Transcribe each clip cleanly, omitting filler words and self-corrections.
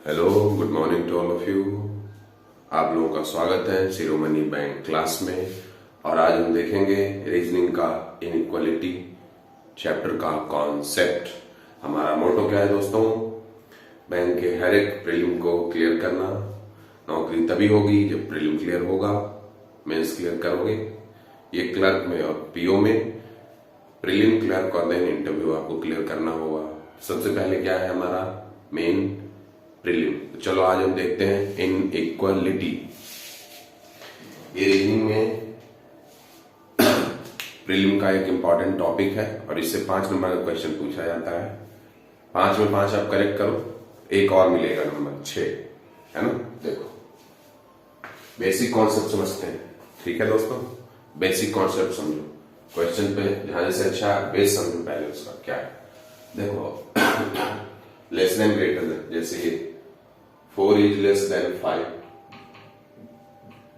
Hello, good morning to all of you. आप लोगों का स्वागत है शिरोमणि बैंक क्लास में। और आज हम देखेंगे रीजनिंग का इनइक्वालिटी चैप्टर का कॉन्सेप्ट। हमारा मोटो क्या है दोस्तों? बैंक के हर एक प्रीलिम को क्लियर करना। नौकरी तभी होगी जब प्रीलिम क्लियर होगा, मेंस क्लियर करोगे। ये क्लर्क में और पीओ में प्रीलिम क्लियर कर दें, इंटरव्यू आपको क्लियर करना होगा। सबसे पहले क्या है हमारा मेन प्रीलिम। तो चलो आज हम देखते हैं इनइक्वालिटी। ये रीजनिंग में प्रीलिम का एक इंपॉर्टेंट टॉपिक है और इससे 5 नंबर का क्वेश्चन पूछा जाता है। 5 में 5 आप करेक्ट करो, एक और मिलेगा नंबर 6, है ना। देखो बेसिक कॉन्सेप्ट समझते हैं, ठीक है दोस्तों। बेसिक कॉन्सेप्ट समझो, क्वेश्चन पे ध्यान से अच्छा बेस समझो पहले उसका क्या है। देखो लेस देन ग्रेटर देन, जैसे ये 4 इज लेस देन 5,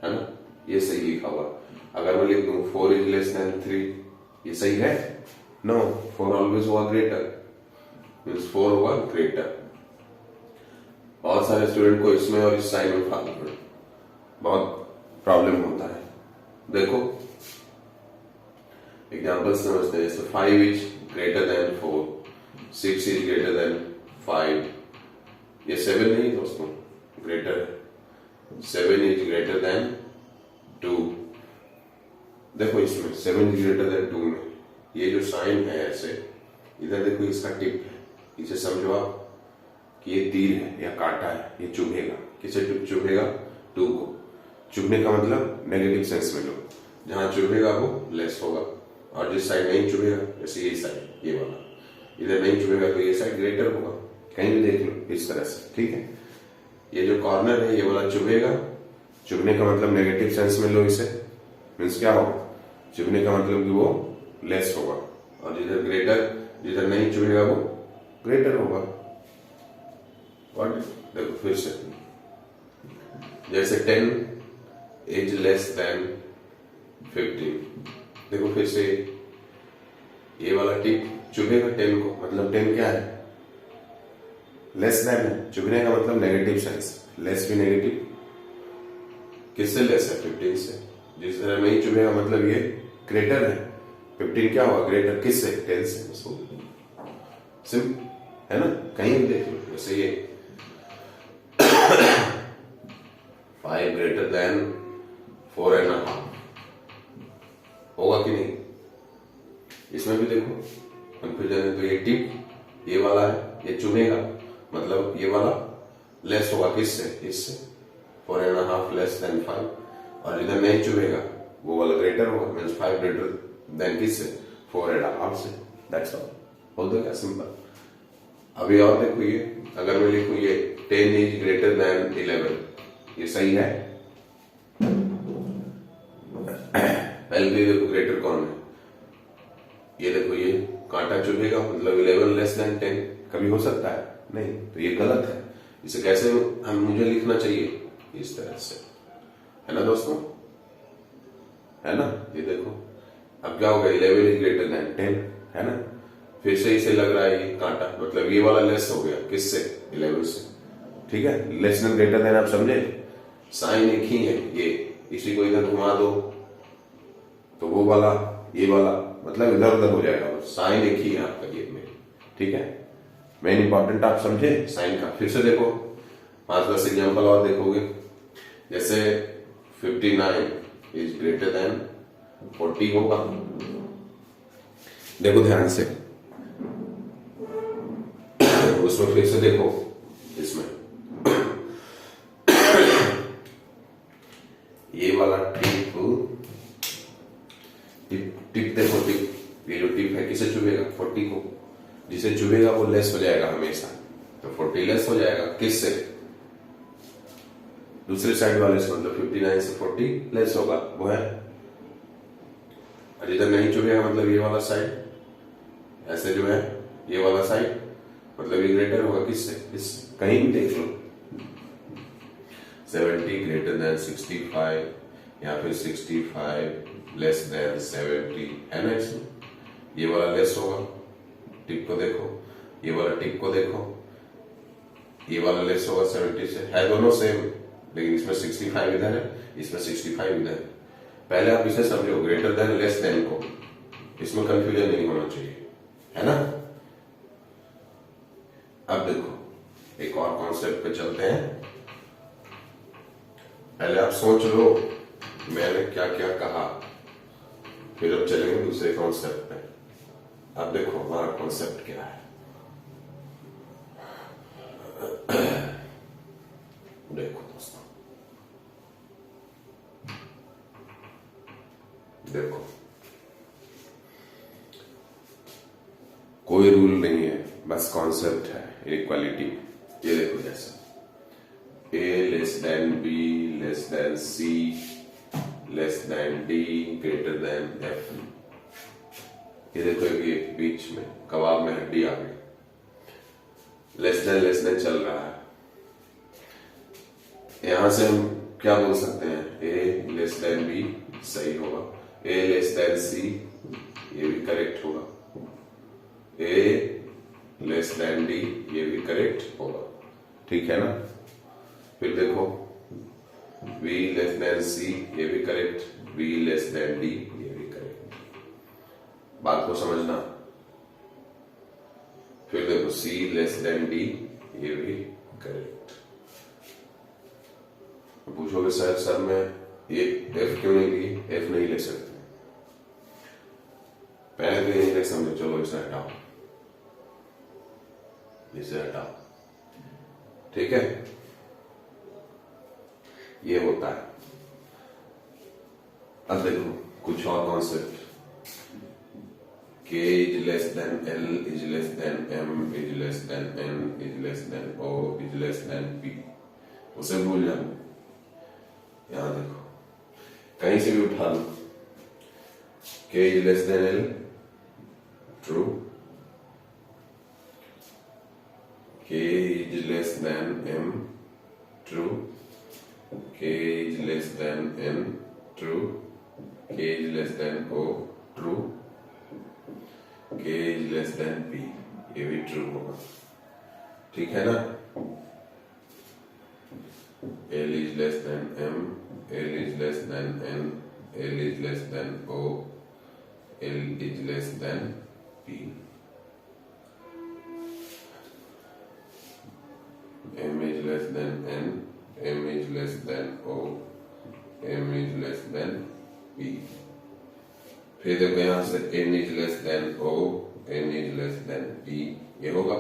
है ना, ये सही लिखा हुआ। अगर मैं लिख दूं 4 इज लेस देन 3, ये सही है? नो, 4 ऑलवेज हुआ ग्रेटर, मीन्स 4 हुआ ग्रेटर। बहुत सारे स्टूडेंट को इसमें और इस साइन में बहुत प्रॉब्लम होता है। देखो एग्जाम्पल समझते हैं, जैसे 5 is greater than 4, 6 is greater than 5, ये 7 नहीं दोस्तों, ग्रेटर है। 7 इज ग्रेटर देन 2। देखो इसमें 7 इज ग्रेटर देन 2 में ये जो साइन है ऐसे, इधर देखो इसका टिप है, इसे समझो आप कि ये तीर है या कांटा है, ये चुभेगा। किसे चुभेगा? 2 को। चुभने का मतलब नेगेटिव सेंस में लो, जहां चुभेगा वो लेस होगा, और जिस साइड नहीं चुभेगा, जैसे ये साइड, ये वाला इधर नहीं चुभेगा तो ये साइड ग्रेटर होगा। कहीं भी देख लो इस तरह से, ठीक है। ये जो कॉर्नर है ये वाला चुभेगा, चुभने का मतलब नेगेटिव सेंस में लो इसे, मीन्स क्या होगा? चुभने का मतलब कि वो लेस होगा, और जिधर ग्रेटर, जिधर नहीं चुभेगा वो ग्रेटर होगा। और देखो फिर से, जैसे 10 इज लेस देन 15, देखो फिर से ये वाला टिप चुभेगा 10 को, मतलब 10 क्या है? लेस देन है। चुभने का मतलब नेगेटिव सेंस, लेस भी नेगेटिव। किससे लेस है? 15 से। जिस तरह नहीं चुभेगा मतलब ये ग्रेटर है। 15 क्या हुआ? ग्रेटर। किससे? 10 से। उसको सिम है ना, कहीं भी देख लो। जैसे ये 5 ग्रेटर देन 4.5 होगा कि नहीं? इसमें भी देखो कंफ्यूजन है। तो ये टिप ये वाला है, ये चुभेगा मतलब ये वाला लेस होगा। किससे? इससे। 4.5 लेस देन 5, और जिधर नहीं चुभेगा वो वाला ग्रेटर होगा, मीन्स 5 ग्रेटर देन किससे? 4.5 से। That's all. बोल दो क्या, सिंपल। अभी और देखो, ये अगर मैं लिखूं ये 10 इज ग्रेटर देन 11, ये सही है? पहले भी देखो ग्रेटर कौन है, ये देखो ये कांटा चुभेगा मतलब 11 लेस देन 10, कभी हो सकता है? नहीं, तो ये गलत है। इसे कैसे मुझे लिखना चाहिए? इस तरह से, है ना दोस्तों, है ना। ये देखो अब क्या होगा? 11 इज ग्रेटर देन 10, है ना। फिर से इसे लग रहा है ये कांटा, मतलब ये वाला लेस हो गया। किससे? 11 से, ठीक है। लेस देन ग्रेटर देन आप समझे, साइन एक ही है। ये इसी को इधर घुमा दो तो वो वाला ये वाला मतलब इधर उधर हो जाएगा, साइन एक ही है आपका ये में, ठीक है। मेन इंपॉर्टेंट आप समझे साइन का। फिर से देखो 5-10 एग्जांपल और देखोगे, जैसे 59 इज ग्रेटर देन 40 होगा। देखो ध्यान से, उसमें फिर से देखो, इसमें ये वाला टिप देखो, टिप ये जो टिप है किसे चुभेगा? 40 को। जिसे चुभेगा वो लेस हो जाएगा हमेशा, तो 40 लेस हो जाएगा। किससे? दूसरे साइड वाले से, मतलब 59 से 40 लेस होगा, वो है। और इधर नहीं चुभेगा मतलब ये वाला साइड ऐसे जो है, ये वाला साइड मतलब ये ग्रेटर होगा। किससे? इससे। कहीं भी देख लो, 70 ग्रेटर देन 65 या फिर 65 लेस देन 70, है ना। इसमें ये वाला लेस होगा। टिप को देखो, ये वाला टिप को देखो, ये वाला लेस होगा 70 से, है दोनों सेम, लेकिन इसमें 65 इधर है, इसमें 65 इधर है। पहले आप इसे समझो, ग्रेटर देन लेस देन को, इसमें कंफ्यूजन नहीं होना चाहिए, है ना। अब देखो एक और कॉन्सेप्ट पे चलते हैं। पहले आप सोच लो मैंने क्या क्या कहा, फिर अब चलेंगे दूसरे कॉन्सेप्ट पे। अब देखो हमारा कॉन्सेप्ट क्या है। देखो दोस्तों, देखो कोई रूल नहीं है, बस कॉन्सेप्ट है इक्वालिटी। ये देखो जैसे A less than B less than C less than D greater than F। ये देखो ये बीच में कबाब में हड्डी आ गई, लेस देन चल रहा है। यहां से हम क्या बोल सकते हैं, A लेस देन B सही होगा, A लेस देन C ये भी करेक्ट होगा, A लेस देन D ये भी करेक्ट होगा, ठीक है ना। फिर देखो B लेस देन C ये भी correct, B less than D ये भी करेक्ट, बात को समझना। फिर देखो C लेस देन D ये भी करेक्ट। पूछोगे सर मैं ये F क्यों नहीं ली, F नहीं ले सकते, पहले तो यही समझो। चलो इसे हटाओ, इसे हटाओ, ठीक है। ये होता है। अब देखो कुछ और concept, K is less than L is less than M is less than N is less than O is less than P, उसे भूल जाओ। यहां देखो कहीं से भी उठा लो, K is less than L true, K is less than M true, K is less than N true, K is less than O true, K is less than P ये भी ट्रू होगा, ठीक है ना। L is less than M, L is less than N, L is less than O, L is less than P, M is less than N, M is less than O, M is less than P। फिर देखो यहां से N is less than O, N is less than P ये होगा,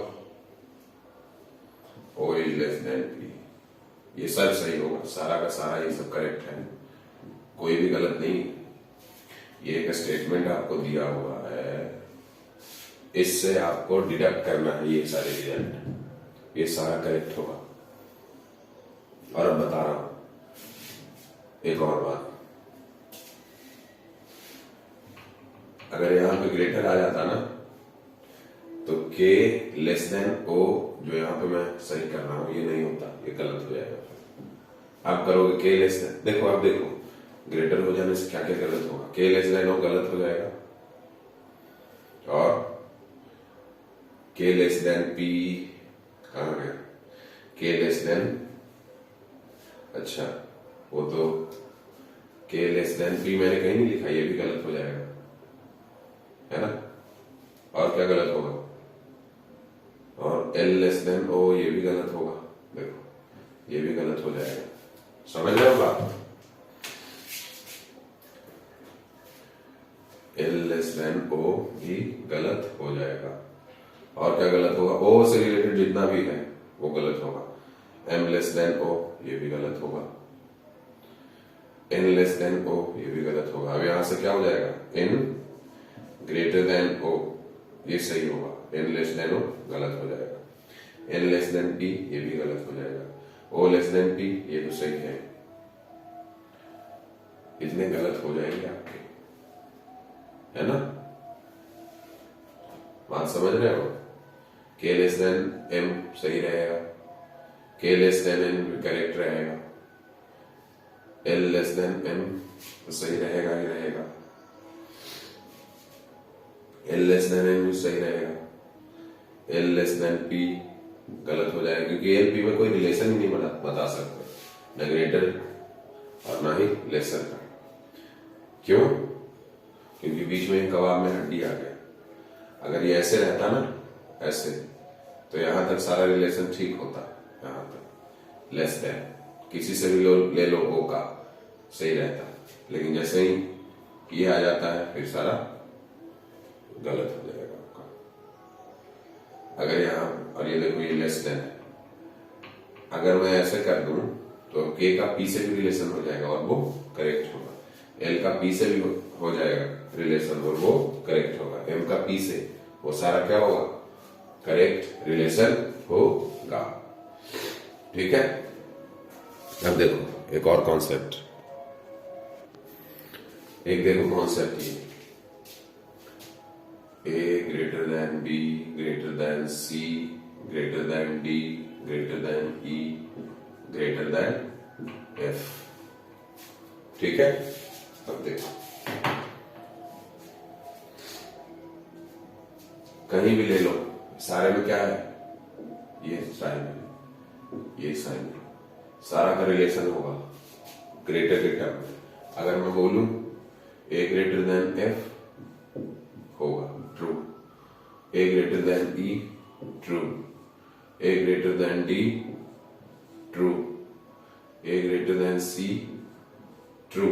O is less than P, ये सब सही होगा, सारा का सारा ये सब करेक्ट है, कोई भी गलत नहीं। ये एक स्टेटमेंट आपको दिया हुआ है, इससे आपको डिडक्ट करना है ये सारे रिजल्ट, ये सारा करेक्ट होगा। और अब बता रहा हूं एक और बात, अगर यहां पे ग्रेटर आ जाता ना तो K लेस देन O, जो यहां पे मैं सही कर रहा हूं ये नहीं होता, ये गलत हो जाएगा। आप करोगे K लेस देन, देखो अब देखो ग्रेटर हो जाने से क्या क्या गलत होगा, K लेस देन O गलत हो जाएगा, और K लेस देन P कहां गया, K लेस देन, अच्छा वो तो K लेस देन P मैंने कहीं नहीं लिखा, ये भी गलत हो जाएगा, है ना। और क्या गलत होगा, और L लेस देन O ये भी गलत होगा, देखो ये भी गलत हो जाएगा, समझ रहे हो बात। L लेस देन O भी गलत हो जाएगा, और क्या गलत होगा, O से रिलेटेड जितना भी है वो गलत होगा, M लेस देन O ये भी गलत होगा, N लेस देन O ये भी गलत होगा। अब यहां से क्या हो जाएगा, N ग्रेटर देन O ये सही होगा, N लेस देन O गलत हो जाएगा, N लेस देन P ये भी गलत हो जाएगा, O लेस देन P ये तो सही है। इतने गलत हो जाएंगे आपके, है ना, बात समझ रहे हो। K लेस देन M सही रहेगा, K लेस देन N भी करेक्ट रहेगा, L लेस देन M तो सही रहेगा ही रहेगा, L लेस देन N भी सही रहेगा, L लेस देन P गलत हो जाएगा, क्योंकि ए पी में कोई रिलेशन ही नहीं बता सकते, न ग्रेटर और ना ही लेसर का। क्यों? क्योंकि बीच में कबाब में हड्डी आ गया। अगर ये ऐसे रहता ना, ऐसे, तो यहां तक सारा रिलेशन ठीक होता, यहां तक लेस देन, किसी से भी ले लो ओ का, सही रहता। लेकिन जैसे ही ये आ जाता है फिर सारा गलत हो जाएगा आपका। अगर यहां, और ये देखो ये लेस देन है, अगर मैं ऐसे कर दूं तो के का पी से भी रिलेशन हो जाएगा और वो करेक्ट होगा, एल का पी से भी हो जाएगा रिलेशन और वो करेक्ट होगा, एम का पी से, वो सारा क्या होगा, करेक्ट रिलेशन होगा। ठीक है। अब देखो एक और कॉन्सेप्ट, एक देखो कॉन्सेप्ट ये, A greater than B greater than C greater than D greater than E greater than F. ठीक है। अब देखो कहीं भी ले लो, सारे में क्या है, ये साइन है, ये साइन है, सारा का रिलेशन होगा ग्रेटर के टर्म में। अगर मैं बोलूं ए ग्रेटर देन एफ होगा true, A greater than E true, A greater than D true, A greater than C true,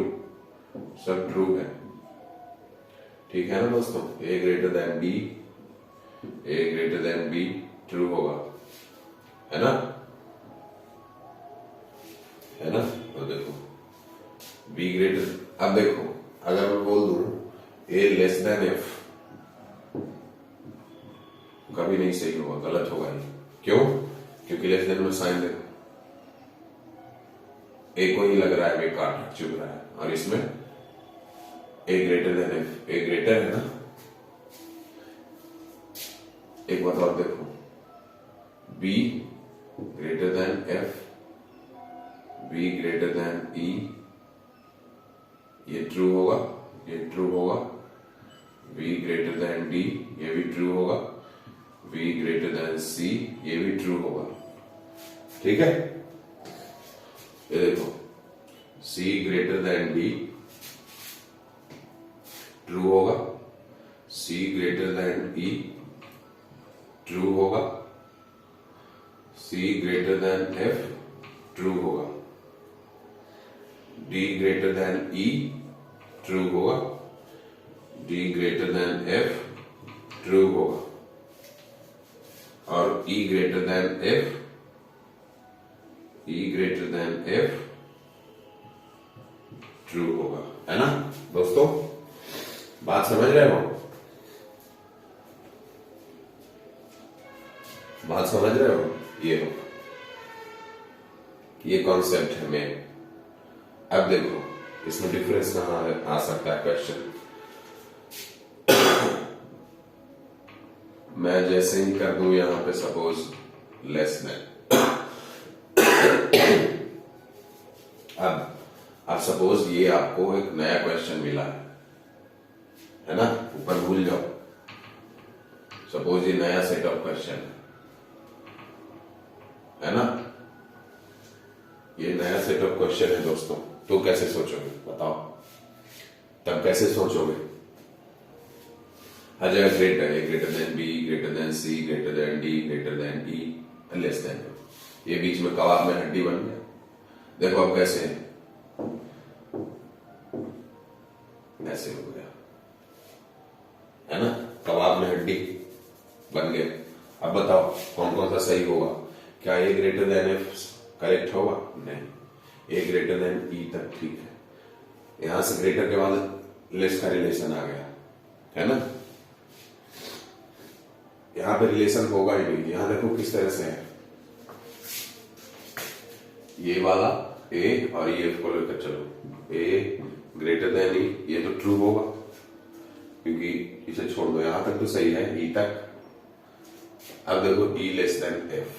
सब ट्रू है। ठीक है ना दोस्तों, A greater than B, A greater than B true होगा, है ना, है ना। और देखो बी ग्रेटर, अब देखो अगर मैं बोल दूं ए लेस देन एफ, कभी नहीं सही होगा, गलत होगा ये। क्यों? क्योंकि लेस देन में साइन देखो, ए को ही लग रहा है बेकार चुभ रहा है, और इसमें A greater than F, A greater है ना। एक बात और देखो, B greater than F, B greater than E, ये ट्रू होगा, ये ट्रू होगा, बी ग्रेटर देन डी, ये भी ट्रू होगा, बी ग्रेटर देन सी, ये भी ट्रू होगा। ठीक है। ये देखो C greater than D true होगा, C greater than E true होगा, C greater than F true होगा, D greater than E true होगा, D greater than F true होगा, और E greater than F, E greater than F true होगा, है ना दोस्तों। बात समझ रहे हो? बात समझ रहे हो? ये कॉन्सेप्ट है मेन। अब देखो इसमें डिफरेंस कहां आ सकता है क्वेश्चन। मैं जैसे ही कर दूं यहां पे सपोज लेस देन, अब सपोज ये आपको एक नया क्वेश्चन मिला है ना, ऊपर भूल जाओ, सपोज ये नया सेट ऑफ क्वेश्चन है ना, ये नया सेट ऑफ क्वेश्चन है दोस्तों, तो कैसे सोचोगे बताओ, तब कैसे सोचोगे? हर जगह ग्रेटर है, greater than B greater than C greater than D greater than E less than, ये बीच में कबाब में हड्डी बन गया। देखो अब कैसे है, ऐसे हो गया है ना, कबाब में हड्डी बन गए। अब बताओ कौन कौन सा सही होगा? क्या ए ग्रेटर देन एफ करेक्ट होगा? नहीं, ए ग्रेटर देन ई तक ठीक है, यहां से ग्रेटर के बाद लेस का रिलेशन आ गया है ना, यहां पे रिलेशन होगा ही नहीं। यहां देखो किस तरह से है, ये वाला ए और ये को लेकर चलो, ए ग्रेटर देन ई, ये तो ट्रू होगा क्योंकि इसे छोड़ दो, यहां तक तो सही है ई तक। अब देखो ई लेस देन एफ,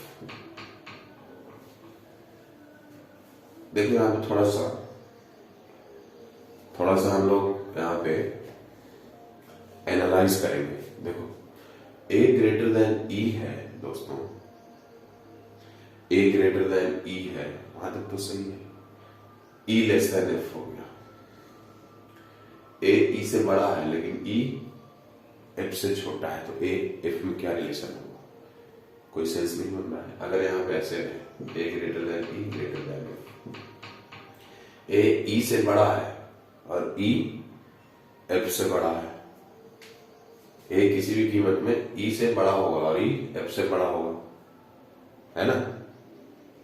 देखो यहां पे थोड़ा सा हम लोग यहां पे एनालाइज करेंगे। देखो ए ग्रेटर देन ई है दोस्तों, ए ग्रेटर देन ई है, वहां तक तो सही है। ई लेस देन एफ हो गया। ए ई से बड़ा है लेकिन ई एफ से छोटा है, तो ए एफ में क्या रिलेशन होगा? कोई सेंस नहीं बन रहा है। अगर यहाँ पे ऐसे है ए greater than E greater than F, ए ई से बड़ा है और ई एफ से बड़ा है, ए किसी भी कीमत में ई से बड़ा होगा और ई एफ से बड़ा होगा, है ना।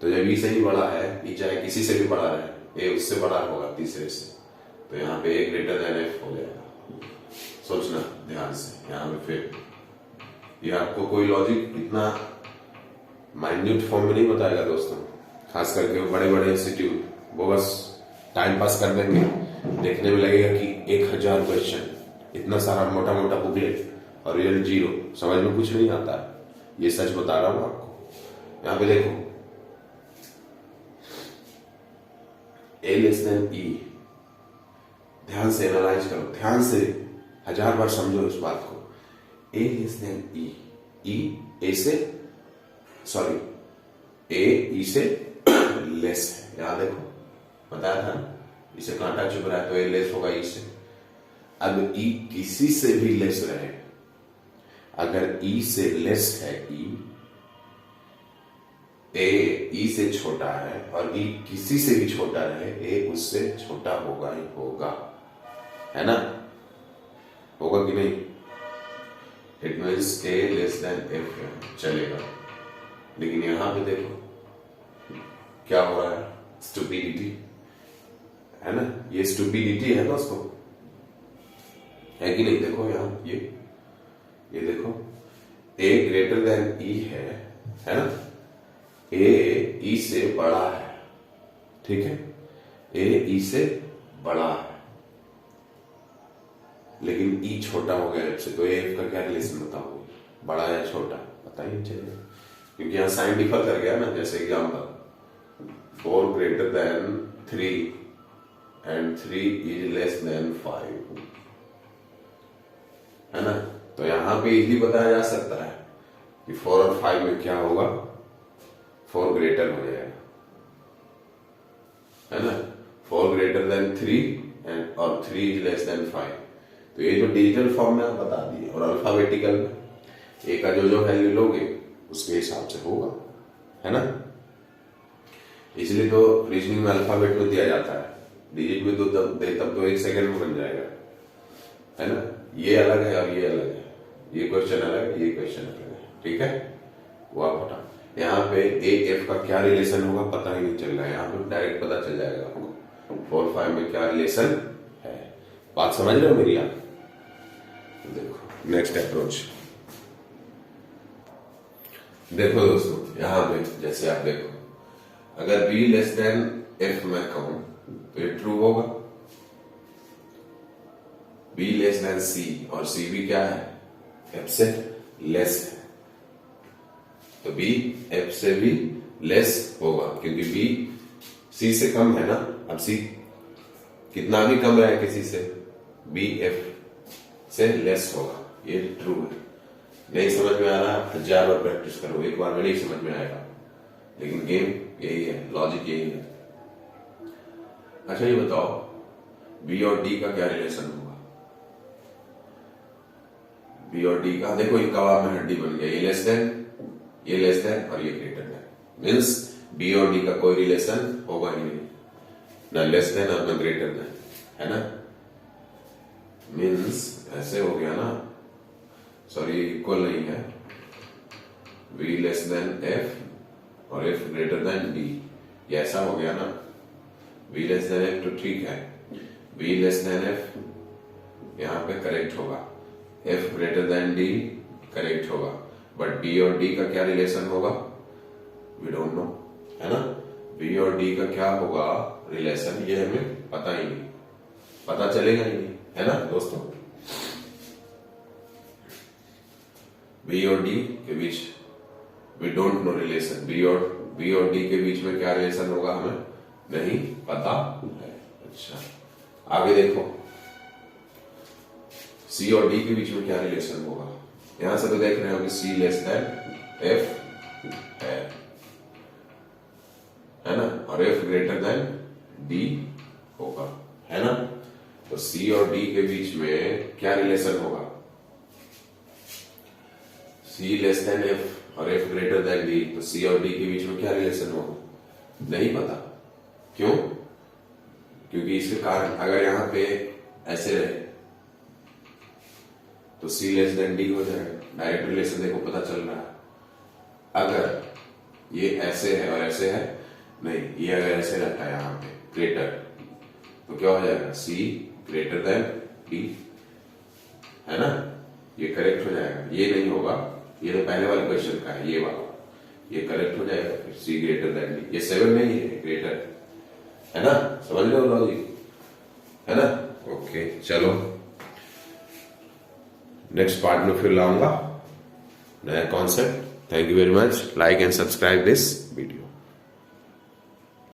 तो जब ई से ही बड़ा है, ई चाहे किसी से भी बड़ा है, ए उससे बड़ा होगा तीसरे से, तो यहाँ पे ए ग्रेटर देन एफ हो जाएगा। सोचना ध्यान से यहाँ पे। फिर ये आपको कोई लॉजिक इतना माइन्यूट फॉर्म में नहीं बताएगा दोस्तों, खास करके वो बड़े बड़े इंस्टीट्यूट, वो बस टाइम पास कर देंगे। देखने में लगेगा कि 1000 क्वेश्चन, इतना सारा मोटा मोटा बुकलेट और रिजल्ट 0, समझ में कुछ नहीं आता है। ये सच बता रहा हूं आपको। यहाँ पे देखो ए लेस देन ई, ध्यान से एनालाइज करो, ध्यान से 1000 बार समझो इस बात को। ए लेस देन ई, ई ए से सॉरी ए ई से लेस है। यहां देखो बताया था इसे कांटा चुभ रहा है तो ए लेस होगा ई से। अब ई किसी से भी लेस रहे, अगर ई से लेस है ई, ए ई से छोटा है और ई किसी से भी छोटा रहे, ए उससे छोटा होगा ही होगा, है ना। होगा कि नहीं? It means A less than F चलेगा। लेकिन यहां पे देखो क्या हो रहा है, स्टुपिडिटी, है ना। ये स्टुपिडिटी है दोस्तों, है कि नहीं? देखो यहां ये देखो ए ग्रेटर देन ई है ना। ए ई से बड़ा है, ठीक है, ए ई से बड़ा है, लेकिन ई छोटा हो गया एफ से, तो एफ का क्या रिलेशन बताओ, बड़ा या छोटा? पता ही नहीं चलेगा, क्योंकि यहाँ साइन डिफर कर गया ना। जैसे example 4 greater than 3 and 3 is less than 5, है ना। तो यहां पे इजीली बताया जा सकता है कि 4 और 5 में क्या होगा, 4 ग्रेटर हो जाएगा, है ना। 4 ग्रेटर देन 3 एंड और 3 इज लेस देन 5। तो ये जो डिजिटल फॉर्म में आप बता दिए, और अल्फाबेटिकल में ए का जो वैल्यू लोगे उसके हिसाब से होगा, है ना। इसलिए तो रीजनिंग में अल्फाबेट में दिया जाता है, डिजिट में तो तब तो 1 सेकंड में बन जाएगा, है ना। ये अलग है और ये अलग है, ये क्वेश्चन अलग है, ये क्वेश्चन अलग है, ठीक है। वो आप हटा, यहाँ पे ए एफ का क्या रिलेशन होगा पता ही नहीं चल रहा है, यहाँ पे डायरेक्ट पता चल जाएगा आपको 4 5 में क्या रिलेशन है। बात समझ रहे हो मेरी आप? देखो नेक्स्ट अप्रोच देखो दोस्तों, यहाँ पे जैसे आप देखो, अगर बी लेस देन एफ मैं कहूं तो ये ट्रू होगा। बी लेस देन सी, और सी भी क्या है, एफ से लेस है, तो बी एफ से भी लेस होगा, क्योंकि बी सी से कम है ना। अब सी कितना भी कम रहे किसी से, बी एफ से लेस होगा, ये ट्रू है। नहीं समझ में आ रहा, 1000 बार प्रैक्टिस करो, एक बार में नहीं समझ में आएगा, लेकिन गेम यही है, लॉजिक यही है। अच्छा ये बताओ बी और डी का क्या रिलेशन होगा? बी और डी का देखो, एक कबाब में हड्डी बन गया, ये लेस देन और ये ग्रेटर देन, मीन्स बी और डी का कोई रिलेशन होगा ही नहीं, ना लेस देन और ना ग्रेटर देन, है ना। मीन्स ऐसे हो गया ना, सॉरी इक्वल नहीं है, बी लेस देन एफ और एफ ग्रेटर देन डी, ये ऐसा हो गया ना। बी लेस देन एफ तो ठीक है, बी लेस देन एफ यहां पे करेक्ट होगा, F greater than D correct होगा, बट बी और डी का क्या रिलेशन होगा, वी डोंट नो, है ना। बी और डी का क्या होगा रिलेशन, ये हमें पता ही नहीं, पता चलेगा ही नहीं, है ना दोस्तों। बी और डी के बीच we don't know relation, B और डी के बीच में क्या रिलेशन होगा हमें नहीं पता है। अच्छा आगे देखो, सी और डी के बीच में क्या रिलेशन होगा, यहां से तो देख रहे हो कि सी लेस देन एफ है, है ना, और एफ ग्रेटर देन डी होगा, है ना। तो सी और डी के बीच में क्या रिलेशन होगा, सी लेस देन एफ और एफ ग्रेटर देन डी, तो सी और डी के बीच में क्या रिलेशन होगा, नहीं पता। क्यों? क्योंकि इसके कारण अगर यहां पे ऐसे रहे तो सी लेस देन डी हो जाएगा, डायरेक्ट रिलेशन देखो पता चल रहा है। अगर ये ऐसे है और ऐसे है, नहीं, ये अगर ऐसे रहता है यहां पे ग्रेटर, तो क्या हो जाएगा, सी ग्रेटर देन डी, है ना, ये करेक्ट हो जाएगा। ये नहीं होगा, ये तो पहले वाले क्वेश्चन का है, ये वाला, ये करेक्ट हो जाएगा फिर सी ग्रेटर देन डी। ये 7 नहीं है, ग्रेटर है ना, समझ लो लॉजिक, है ना। ओके चलो नेक्स्ट पार्ट में फिर लाऊंगा नया concept. Thank you very much, like and subscribe this video.